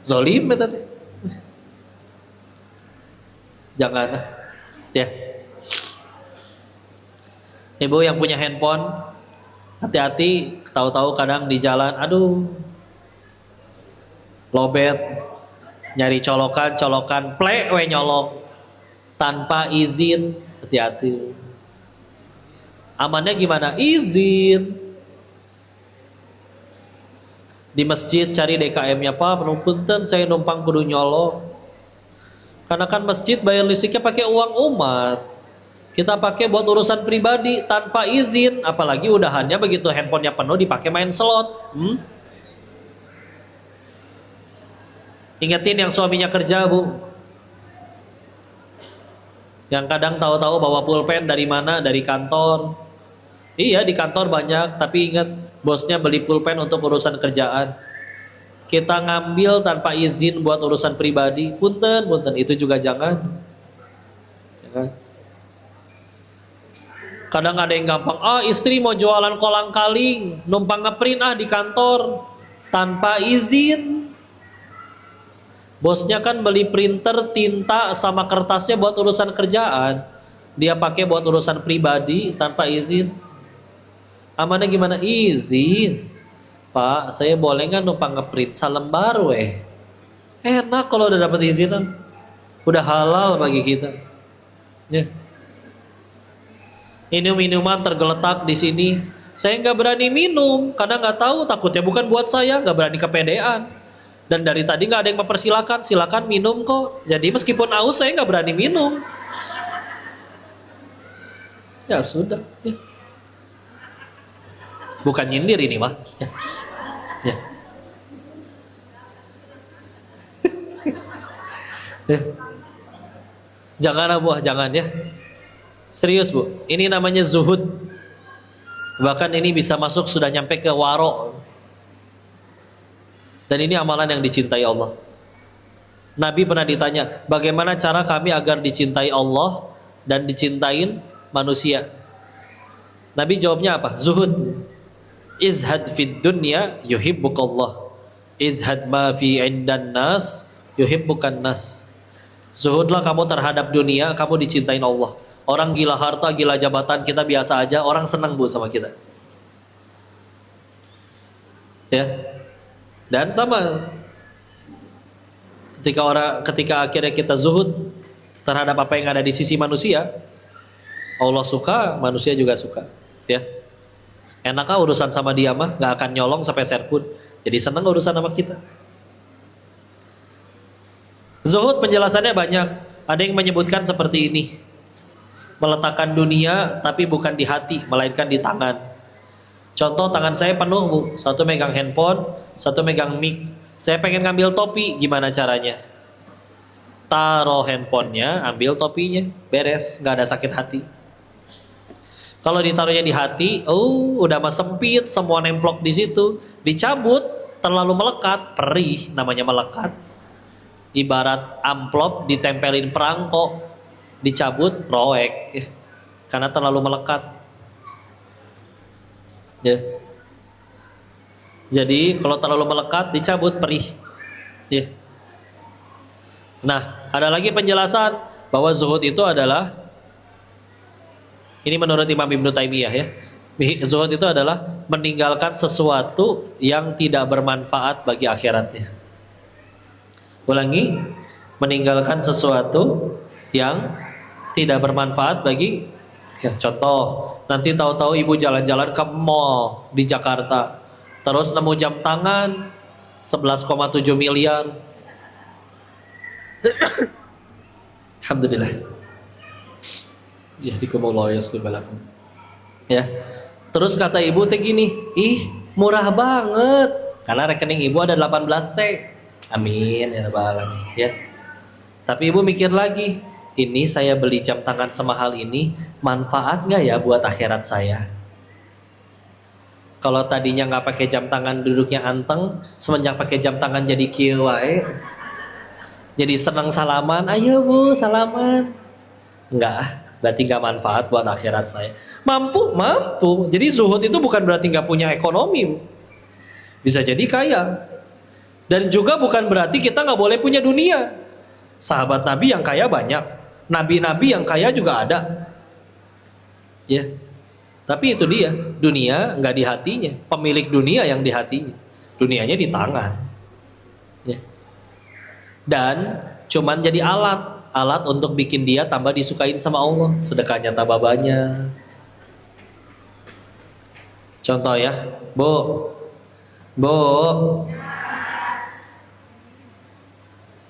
Zolim ya tadi. Jangan ya. Ibu yang punya handphone, hati-hati, tahu-tahu kadang di jalan, aduh, lobet, nyari colokan, plek we nyolok tanpa izin, hati-hati. Amannya gimana? Izin. Di masjid cari DKM-nya, Pak, punten saya numpang kudu nyolok. Karena kan masjid bayar listriknya pakai uang umat. Kita pakai buat urusan pribadi tanpa izin, apalagi udahannya begitu handphonenya penuh dipakai main slot. Ingetin yang suaminya kerja, Bu. Yang kadang tahu-tahu bawa pulpen dari mana? Dari kantor. Iya, di kantor banyak, tapi ingat bosnya beli pulpen untuk urusan kerjaan. Kita ngambil tanpa izin buat urusan pribadi, punten, itu juga jangan. Ya kan? Kadang ada yang gampang, istri mau jualan kolang-kaling, numpang ngeprint di kantor tanpa izin. Bosnya kan beli printer, tinta, sama kertasnya buat urusan kerjaan. Dia pakai buat urusan pribadi tanpa izin. Amannya gimana? Izin. Pak, saya boleh nggak numpang ngeprint selembar weh? Enak kalau udah dapat izinan. Udah halal bagi kita. Ya. Ini minuman tergeletak di sini. Saya nggak berani minum karena nggak tahu, takutnya bukan buat saya, nggak berani kepedean. Dan dari tadi nggak ada yang mempersilahkan, silakan minum kok. Jadi meskipun aus saya nggak berani minum. Ya sudah. Ya. Bukan nyindir ini mah. Ya. Ya. Ya. Jangan Bu, jangan ya. Serius Bu, ini namanya zuhud. Bahkan ini bisa masuk sudah nyampe ke waro. Dan ini amalan yang dicintai Allah. Nabi pernah ditanya, bagaimana cara kami agar dicintai Allah dan dicintain manusia? Nabi jawabnya apa? Zuhud. Izhad fid dunya yuhibbukallah. Izhad ma fi indan nas yuhibbukan nas. Zuhudlah kamu terhadap dunia, kamu dicintain Allah. Orang gila harta, gila jabatan, kita biasa aja, orang senang Bu sama kita. Ya. Dan sama ketika akhirnya kita zuhud terhadap apa yang ada di sisi manusia, Allah suka, manusia juga suka, ya. Enak urusan sama dia mah, nggak akan nyolong sampai serpun. Jadi senang urusan sama kita. Zuhud penjelasannya banyak. Ada yang menyebutkan seperti ini. Meletakkan dunia tapi bukan di hati, melainkan di tangan. Contoh tangan saya penuh Bu, satu megang handphone, satu megang mic. Saya pengen ngambil topi, gimana caranya? Taruh handphonenya, ambil topinya, beres, nggak ada sakit hati. Kalau ditaruhnya di hati, udah mah sempit, semua nemplok di situ, dicabut, terlalu melekat, perih, namanya melekat. Ibarat amplop ditempelin perangko, dicabut, roek, karena terlalu melekat. Ya. Jadi kalau terlalu melekat dicabut, perih. Ya. Nah, ada lagi penjelasan bahwa zuhud itu adalah, ini menurut Imam Ibnu Taimiyah ya. Zuhud itu adalah meninggalkan sesuatu yang tidak bermanfaat bagi akhiratnya. Ulangi, meninggalkan sesuatu yang tidak bermanfaat bagi, ya, contoh, nanti tahu-tahu ibu jalan-jalan ke mall di Jakarta, terus nemu jam tangan 11,7 miliar. Alhamdulillah. Ya dikumullah ya. Terus kata ibu teh gini, murah banget. Karena rekening ibu ada 18 T. Amin ya rabbal alamin ya. Tapi ibu mikir lagi, ini saya beli jam tangan semahal ini, manfaat nggak ya buat akhirat saya? Kalau tadinya nggak pakai jam tangan duduknya anteng, semenjak pakai jam tangan jadi kieu wae. Jadi senang salaman, ayo Bu salaman. Enggak, berarti nggak manfaat buat akhirat saya. Mampu, mampu. Jadi zuhud itu bukan berarti nggak punya ekonomi. Bisa jadi kaya. Dan juga bukan berarti kita nggak boleh punya dunia. Sahabat Nabi yang kaya banyak. Nabi-nabi yang kaya juga ada. Ya. Tapi itu dia, dunia nggak di hatinya. Pemilik dunia yang di hatinya. Dunianya di tangan. Ya. Dan cuman jadi alat untuk bikin dia tambah disukain sama Allah. Sedekahnya tambah banyak. Contoh ya, Bu,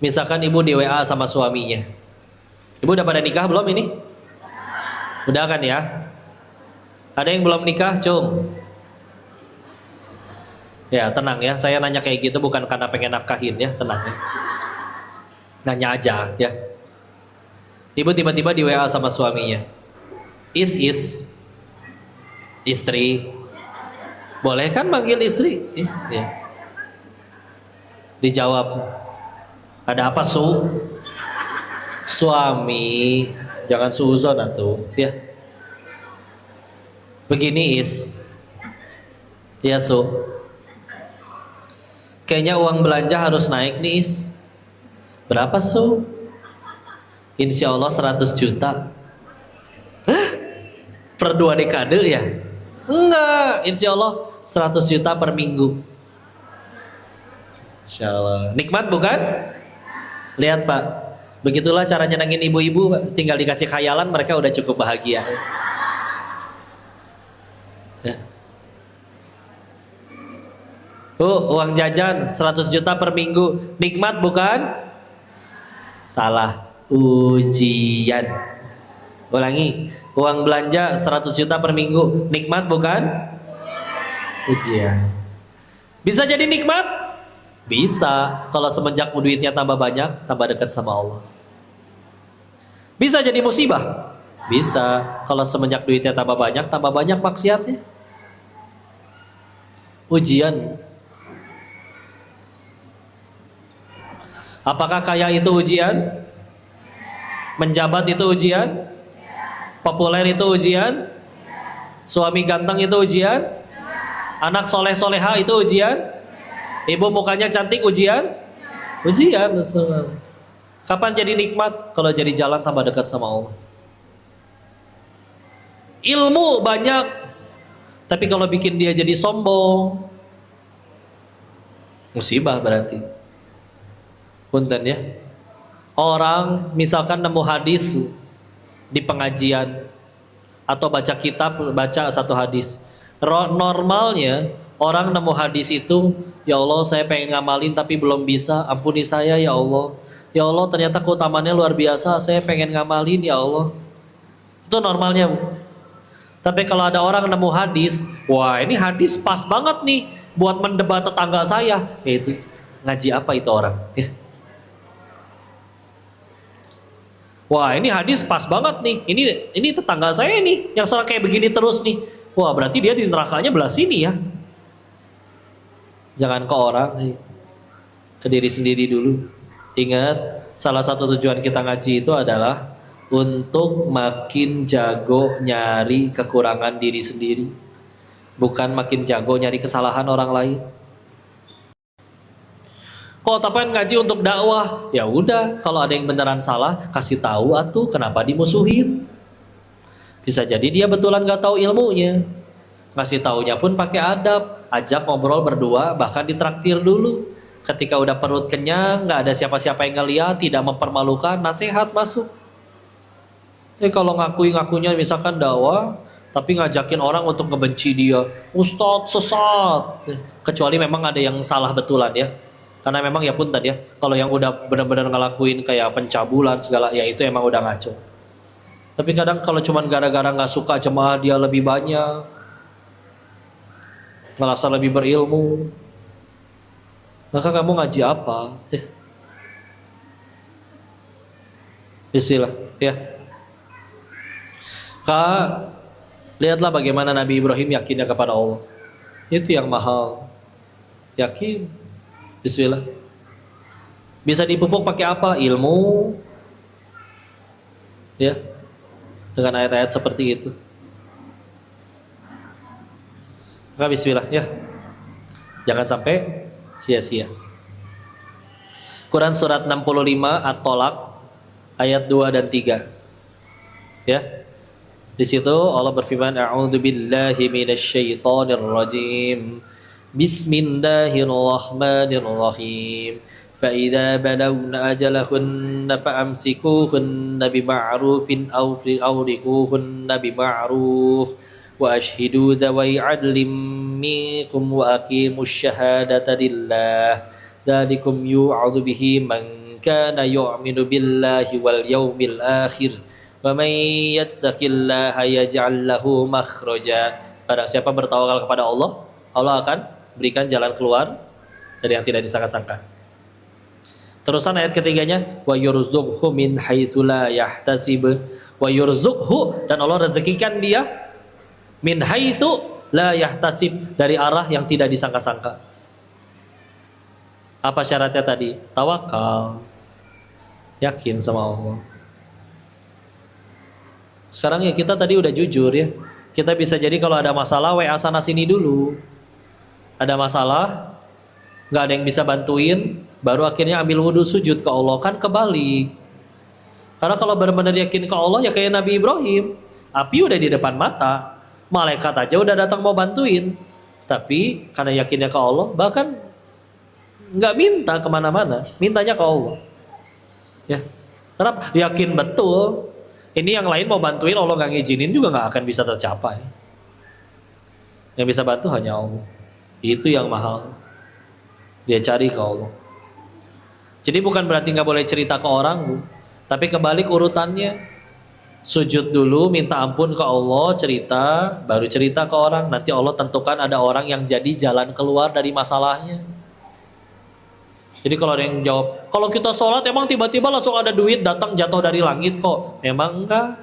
misalkan ibu di WA sama suaminya. Ibu udah pada nikah belum ini? Udah kan ya? Ada yang belum nikah, Cung? Ya tenang ya, saya nanya kayak gitu bukan karena pengen nafkahin ya, tenang ya. Nanya aja ya. Ibu tiba-tiba di WA sama suaminya. Istri. Boleh kan manggil istri? Ya. Dijawab. Ada apa, Su? Suami. Jangan suuzon atuh, ya. Begini, Ya, Su. Kayaknya uang belanja harus naik nih, Berapa, Su? Insya Allah 100 juta. Hah? Per 2 dekade ya? Enggak, insya Allah 100 juta per minggu. Insya Allah. Nikmat bukan? Lihat Pak, begitulah cara nyenengin ibu-ibu. Tinggal dikasih khayalan mereka udah cukup bahagia. Ya. Uang jajan 100 juta per minggu. Nikmat bukan? Salah. Ujian. Ulangi. Uang belanja 100 juta per minggu. Nikmat bukan? Ujian. Bisa jadi nikmat? Bisa. Kalau semenjak duitnya tambah banyak, tambah dekat sama Allah. Bisa jadi musibah? Bisa. Kalau semenjak duitnya tambah banyak maksiatnya. Ujian. Apakah kaya itu ujian? Menjabat itu ujian? Populer itu ujian? Suami ganteng itu ujian? Anak soleh-soleha itu ujian? Ibu mukanya cantik ujian? Ujian. Kapan jadi nikmat? Kalau jadi jalan tambah dekat sama Allah. Ilmu banyak, tapi kalau bikin dia jadi sombong, musibah berarti. Punten ya. Orang misalkan nemu hadis di pengajian atau baca kitab, baca satu hadis. Normalnya orang nemu hadis itu, ya Allah saya pengen ngamalin tapi belum bisa, ampuni saya ya Allah. Ya Allah ternyata keutamaannya luar biasa, saya pengen ngamalin ya Allah. Itu normalnya. Tapi kalau ada orang nemu hadis, wah ini hadis pas banget nih buat mendebat tetangga saya. Ya itu ngaji apa itu orang? Ya. Wah ini hadis pas banget nih. Ini tetangga saya nih yang salah kayak begini terus nih. Wah berarti dia di nerakanya belah sini ya. Jangan ke orang, ke diri sendiri dulu. Ingat, salah satu tujuan kita ngaji itu adalah untuk makin jago nyari kekurangan diri sendiri, bukan makin jago nyari kesalahan orang lain. Kok tapi ngaji untuk dakwah? Ya udah, kalau ada yang beneran salah, kasih tahu atuh, kenapa dimusuhin? Bisa jadi dia betulan gak tahu ilmunya. Ngasih taunya pun pakai adab, ajak ngobrol berdua, bahkan ditraktir dulu. Ketika udah perut kenyang, nggak ada siapa-siapa yang ngeliat, tidak mempermalukan, nasihat masuk. Kalau ngakunya misalkan dakwah, tapi ngajakin orang untuk ngebenci dia, Ustadz sesat. Kecuali memang ada yang salah betulan ya. Karena memang ya punten ya, kalau yang udah benar-benar ngelakuin kayak pencabulan segala, ya itu emang udah ngaco. Tapi kadang kalau cuman gara-gara nggak suka jemaah dia lebih banyak, ngerasa lebih berilmu, maka kamu ngaji apa? Bismillah ya. Kak, lihatlah bagaimana Nabi Ibrahim yakinnya kepada Allah. Itu yang mahal. Yakin. Bismillah. Bisa dipupuk pakai apa? Ilmu. Ya. dengan ayat-ayat seperti itu. Maka bismillah ya. Jangan sampai sia-sia. Quran surat 65 At-Tolaq ayat 2 dan 3. Ya. Di situ Allah berfirman, A'udzu billahi minasyaitonir rajim. Bismillahirrahmanirrahim. فإذا بلغن أجلهن فأمسكوهن بمعروف أو أورقوهن بمعروف وأشهدوا ذوي عدل منكم وأقيموا الشهادة لله ذلكم يوعظ به من كان يؤمن بالله واليوم الآخر ومن يتق الله يجعل له مخرجا. Barang siapa bertawakal kepada Allah, Allah akan berikan jalan keluar dari yang tidak disangka-sangka. Terusan ayat ketiganya, wa yurzuqhu min haitsu la yahtasib. Wa yurzuqhu, dan Allah rezekikan dia min haitsu la yahtasib, dari arah yang tidak disangka-sangka. Apa syaratnya tadi? Tawakal. Yakin sama Allah. Sekarang ya kita tadi udah jujur ya. Kita bisa jadi kalau ada masalah WA sana sini dulu. Ada masalah, nggak ada yang bisa bantuin, baru akhirnya ambil wudhu sujud ke Allah. Kan kebalik. Karena kalau benar-benar yakin ke Allah ya kayak Nabi Ibrahim, api udah di depan mata, malaikat aja udah datang mau bantuin, tapi karena yakinnya ke Allah, bahkan nggak minta kemana-mana, mintanya ke Allah. Ya, karena yakin betul. Ini yang lain mau bantuin, Allah nggak ngizinin juga nggak akan bisa tercapai. Yang bisa bantu hanya Allah. Itu yang mahal. Dia cari ke Allah. Jadi bukan berarti nggak boleh cerita ke orang, Bu. Tapi kebalik urutannya. Sujud dulu, minta ampun ke Allah, cerita, baru cerita ke orang. Nanti Allah tentukan ada orang yang jadi jalan keluar dari masalahnya. Jadi kalau ada yang jawab, kalau kita sholat emang tiba-tiba langsung ada duit datang jatuh dari langit kok. Memang enggak.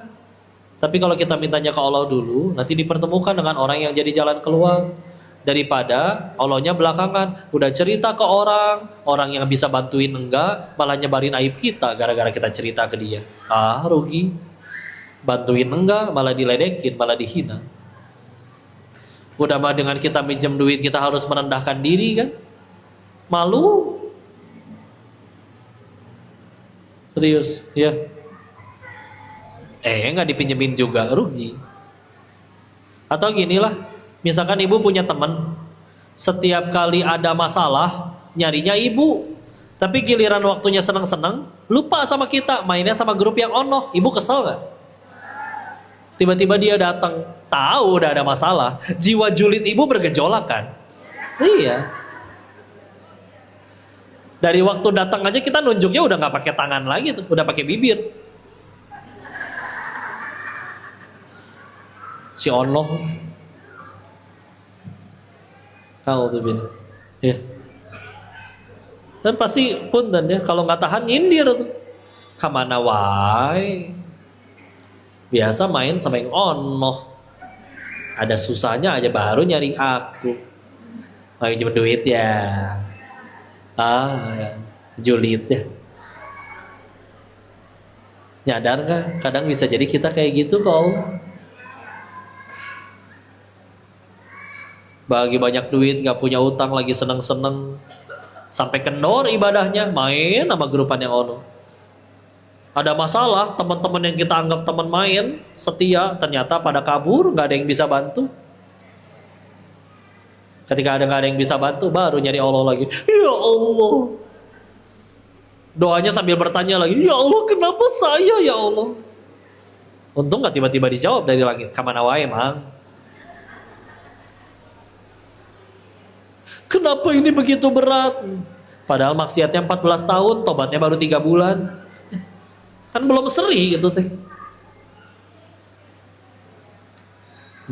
Tapi kalau kita mintanya ke Allah dulu, nanti dipertemukan dengan orang yang jadi jalan keluar. Daripada Allahnya belakangan udah cerita ke orang, orang yang bisa bantuin enggak, malah nyebarin aib kita gara-gara kita cerita ke dia. Ah, rugi. Bantuin enggak, malah diledekin, malah dihina. Udah mah dengan kita minjem duit kita harus merendahkan diri kan? Malu. Serius, ya. Nggak dipinjemin juga, rugi. Atau ginilah, misalkan ibu punya teman, setiap kali ada masalah nyarinya ibu, tapi giliran waktunya seneng-seneng lupa sama kita, mainnya sama grup yang ono. Ibu kesel nggak? Tiba-tiba dia datang, tahu udah ada masalah, jiwa julid ibu bergejolak kan? Iya. Dari waktu datang aja kita nunjuknya udah nggak pakai tangan lagi tuh, udah pakai bibir. Si ono. Tahu tuh bin, ya. Dan pasti pun dan ya kalau nggak tahan nyindir tuh, kemana wae. Biasa main sama yang ono, ada susahnya aja baru nyari aku, mau pinjam duit ya, ya. Julid ya. Nyadar nggak? Kadang bisa jadi kita kayak gitu kok. Bagi banyak duit, nggak punya utang, lagi seneng-seneng, sampai kendor ibadahnya, main sama grupan yang ono. Ada masalah, teman-teman yang kita anggap teman main, setia, ternyata pada kabur, nggak ada yang bisa bantu. Ketika nggak ada yang bisa bantu, baru nyari Allah lagi. Ya Allah. Doanya sambil bertanya lagi, ya Allah kenapa saya ya Allah? Untung nggak tiba-tiba dijawab dari langit, kemana wae mang. Kenapa ini begitu berat? Padahal maksiatnya 14 tahun, tobatnya baru 3 bulan. Kan belum seri gitu teh.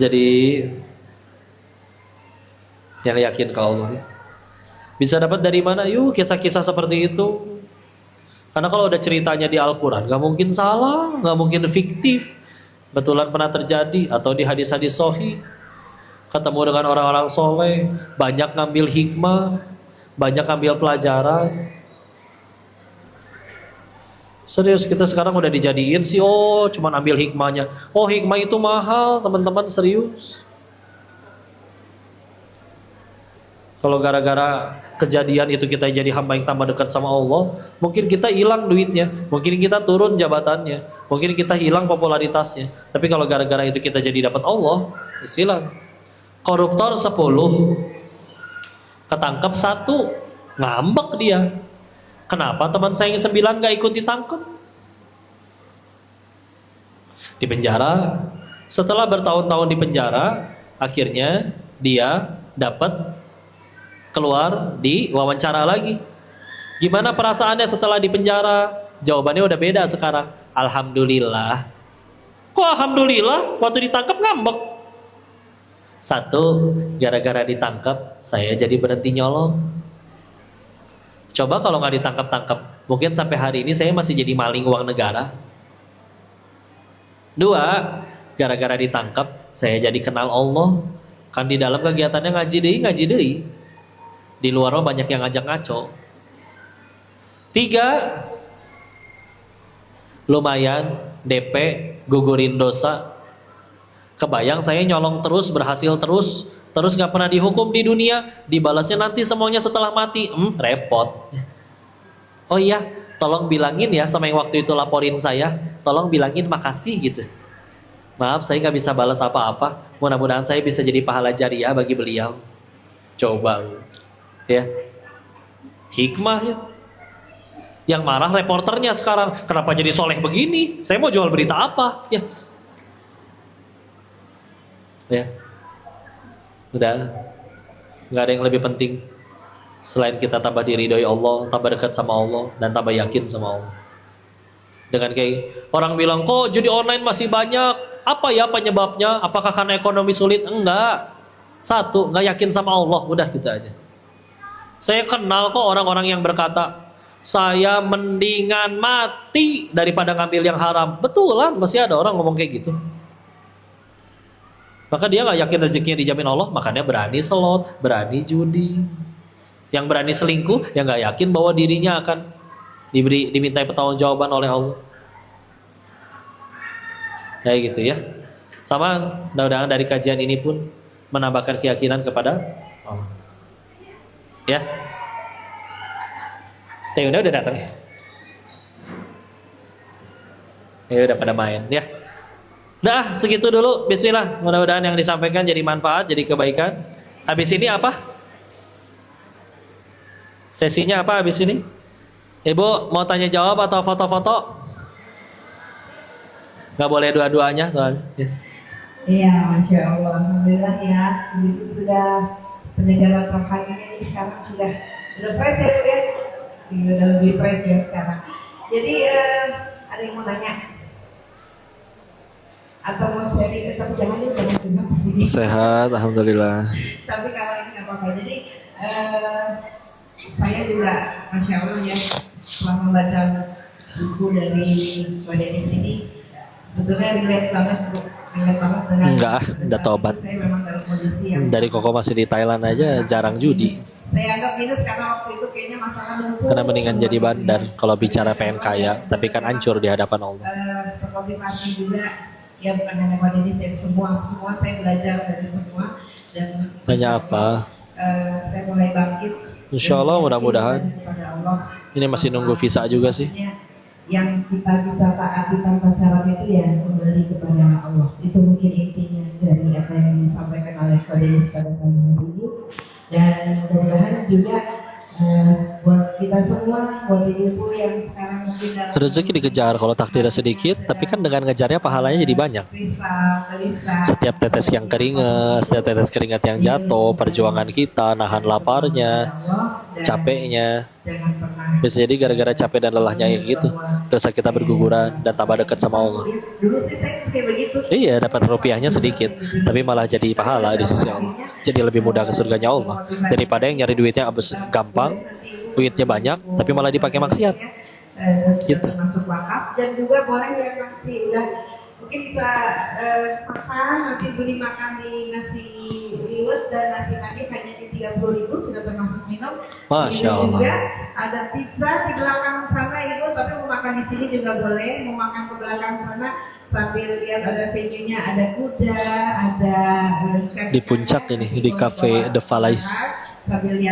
Jadi yang yakin ke Allah. Bisa dapat dari mana? Yuk kisah-kisah seperti itu. Karena kalau udah ceritanya di Al-Quran, gak mungkin salah, gak mungkin fiktif. Betulan pernah terjadi atau di hadis-hadis sahih. Ketemu dengan orang-orang soleh, banyak ngambil hikmah, banyak ngambil pelajaran. Serius kita sekarang udah dijadiin sih, oh cuman ambil hikmahnya. Oh hikmah itu mahal teman-teman, serius. Kalau gara-gara kejadian itu kita jadi hamba yang tambah dekat sama Allah, mungkin kita hilang duitnya, mungkin kita turun jabatannya, mungkin kita hilang popularitasnya. Tapi kalau gara-gara itu kita jadi dapat Allah, silang. Koruptor 10, ketangkep 1, ngambek dia. Kenapa teman saya yang 9 gak ikut ditangkap? Di penjara. Setelah bertahun-tahun di penjara, akhirnya dia dapat keluar di wawancara lagi. Gimana perasaannya setelah di penjara? Jawabannya udah beda sekarang. Alhamdulillah. Kok alhamdulillah? Waktu ditangkap ngambek. 1, gara-gara ditangkap saya jadi berhenti nyolong. Coba kalau nggak ditangkap-tangkap, mungkin sampai hari ini saya masih jadi maling uang negara. 2, gara-gara ditangkap, saya jadi kenal Allah. Kan di dalam kegiatannya ngaji deui. Di luar mah banyak yang ngajak ngaco. 3, lumayan DP, gugurin dosa. Kebayang saya nyolong terus, berhasil terus nggak pernah dihukum di dunia, dibalasnya nanti semuanya setelah mati, repot. Oh iya, tolong bilangin ya sama yang waktu itu laporin saya, tolong bilangin makasih gitu. Maaf saya nggak bisa balas apa-apa, mudah-mudahan saya bisa jadi pahala jariah bagi beliau. Coba, ya, hikmah ya. Yang marah reporternya sekarang, kenapa jadi soleh begini? Saya mau jual berita apa? Ya. Udah, nggak ada yang lebih penting selain kita tambah diridhoi Allah, tambah dekat sama Allah, dan tambah yakin sama Allah. Dengan kayak orang bilang, kok judi online masih banyak, apa ya penyebabnya? Apakah karena ekonomi sulit? Enggak. 1, nggak yakin sama Allah, udah gitu aja. Saya kenal kok orang-orang yang berkata, saya mendingan mati daripada ngambil yang haram. Betulan, masih ada orang ngomong kayak gitu. Maka dia gak yakin rezekinya dijamin Allah, makanya berani selot, berani judi. Yang berani selingkuh, yang gak yakin bahwa dirinya akan dimintai pertanggungjawaban oleh Allah. Kayak gitu ya. Sama mudah-mudahan dari kajian ini pun menambahkan keyakinan kepada Allah. Ya. Teh udah datang ya? Ya udah pada main ya. Dah segitu dulu, bismillah. Mudah-mudahan yang disampaikan jadi manfaat, jadi kebaikan. Habis ini apa? Sesinya apa habis ini? Ibu mau tanya jawab atau foto-foto? Gak boleh dua-duanya soalnya.
Iya, Masya Allah. Alhamdulillah ya, Ibu sudah pendengaran rohaninya ini sekarang sudah fresh ya Bu ya? Udah lebih fresh ya sekarang. Jadi ada yang mau nanya? Atau mau sharing, tapi jangan curhat di sini.
Sehat, alhamdulillah.
Tapi kalau ini nggak apa-apa. Jadi saya juga, masya Allah ya, setelah membaca buku dari Mbak Denis ini, sebetulnya relate banget dengan.
Enggak, udah tobat.
Saya memang dalam kondisi yang
dari Koko masih di Thailand aja jarang judi.
Saya anggap minus karena waktu itu kayaknya masalah numpuk.
Karena mendingan jadi bandar kalau bicara pengen kaya, tapi kan hancur di hadapan Allah.
Termotivasi juga. Ya bukan hanya pada diri saya, semua saya belajar dari semua dan
tanya apa?
Saya mulai bangkit.
Insya Allah mudah-mudahan. Ini masih nunggu visa juga sih.
Yang kita bisa taati tanpa syarat itu ya kembali kepada Allah. Itu mungkin intinya dari apa yang disampaikan oleh Kodenis pada pagi hari ini. Dan mudah-mudahan juga buat kita semua, buat ibu yang sekarang mungkin
rezeki dikejar, kalau takdirnya sedikit, tapi kan dengan ngejarnya pahalanya jadi banyak. Setiap tetes yang keringat, setiap tetes keringat yang jatuh, perjuangan kita, nahan laparnya, capeknya, bisa jadi gara-gara capek dan lelahnya kayak gitu, dosa kita berguguran dan tambah dekat sama Allah.
Dulu sih saya kayak begitu.
Iya, dapat rupiahnya sedikit, tapi malah jadi pahala di sisi Allah. Jadi lebih mudah ke surganya Allah daripada yang nyari duitnya abis gampang, duitnya banyak, tapi malah dipakai maksiat. Gitu.
Masuk wakaf dan juga boleh ya nanti udah mungkin bisa makan, nanti beli makan di nasi liwet dan nasi nagi hanya di 30.000 sudah termasuk minum.
Masya
Ini
Allah.
juga ada pizza di belakang sana Ibu, tapi mau makan di sini juga boleh, mau makan ke belakang sana sambil lihat ada venue-nya, ada kuda, ada ikan.
Di puncak ini, di Cafe The Valais.
Sambil lihat